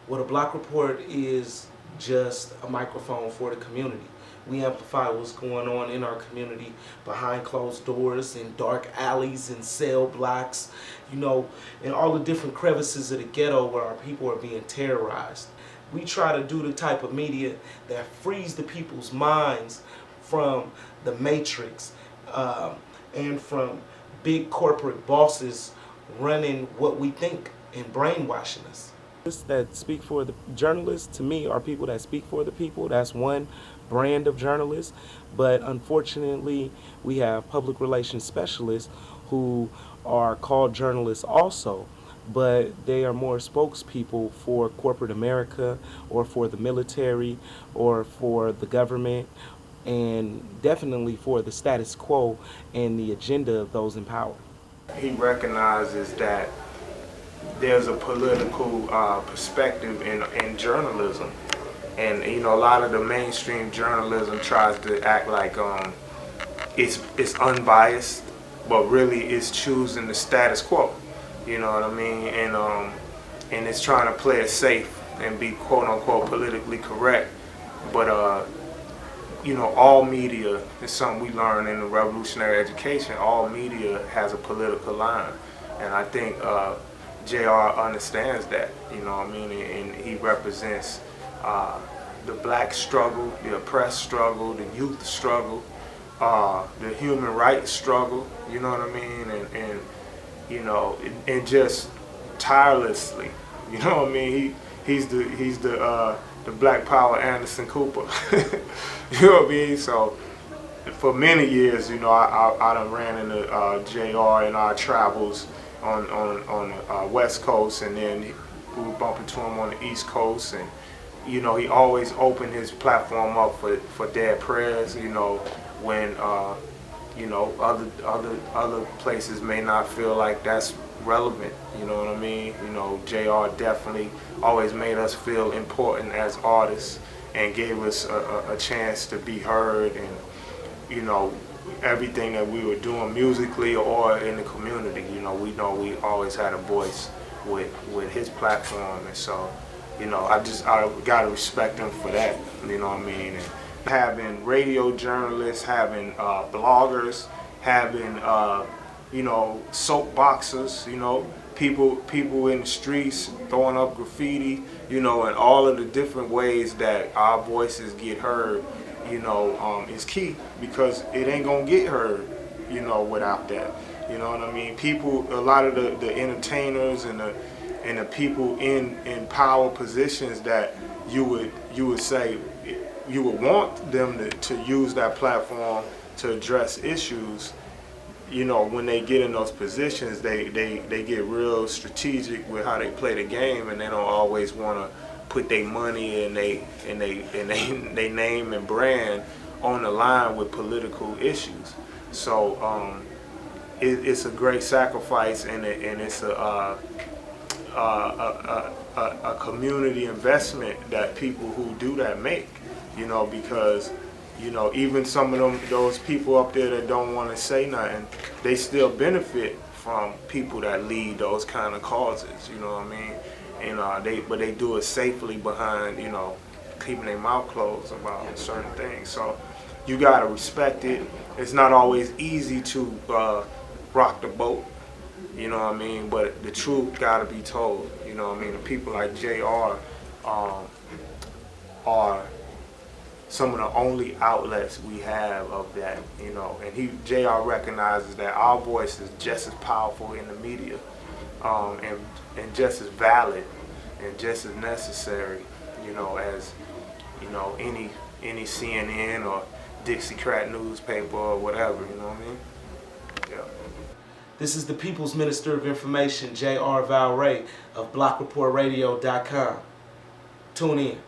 Well, the Block Report is just a microphone for the community. We amplify what's going on in our community behind closed doors, in dark alleys, in cell blocks, in all the different crevices of the ghetto where our people are being terrorized. We try to do the type of media that frees the people's minds from the matrix and from big corporate bosses running what we think and brainwashing us. That speak for the journalists, to me, are people that speak for the people. That's one brand of journalists. But unfortunately, we have public relations specialists who are called journalists also, but they are more spokespeople for corporate America or for the military or for the government, and definitely for the status quo and the agenda of those in power. He recognizes that there's a political perspective in journalism, and a lot of the mainstream journalism tries to act like it's unbiased, but really it's choosing the status quo. You know what I mean? And it's trying to play it safe and be quote unquote politically correct, but all media is something we learn in the revolutionary education. All media has a political line, and I think JR understands that, and he represents the black struggle, the oppressed struggle, the youth struggle, the human rights struggle, you know what I mean, and just tirelessly, you know what I mean. He's the Black Power Anderson Cooper, you know what I mean. So for many years, I done ran into JR in our travels on the West Coast, and then we would bump into him on the East Coast, and he always opened his platform up for Dad Prez, when other places may not feel like that's relevant, you know what I mean. JR definitely always made us feel important as artists and gave us a chance to be heard, and everything that we were doing musically or in the community, we know we always had a voice with his platform, and so I gotta respect him for that, you know what I mean. And having radio journalists, having bloggers, having soapboxers, people in the streets throwing up graffiti, and all of the different ways that our voices get heard, is key, because it ain't gonna get heard, without that. You know what I mean? People, a lot of the entertainers and the people in power positions that you would say you would want them to use that platform to address issues. When they get in those positions, they get real strategic with how they play the game, and they don't always want to put their money and they name and brand on the line with political issues. So it's a great sacrifice, and it's a community investment that people who do that make. Because even some of those people up there that don't want to say nothing, they still benefit from people that lead those kind of causes. You know what I mean? And they do it safely behind, keeping their mouth closed about certain things. So you gotta respect it. It's not always easy to rock the boat, you know what I mean. But the truth gotta be told, you know what I mean. The people like JR are some of the only outlets we have of that, and JR recognizes that our voice is just as powerful in the media, and just as valid and just as necessary, as any CNN or Dixiecrat newspaper or whatever, you know what I mean? Yeah. This is the People's Minister of Information, J.R. Valrey of BlockReportRadio.com. Tune in.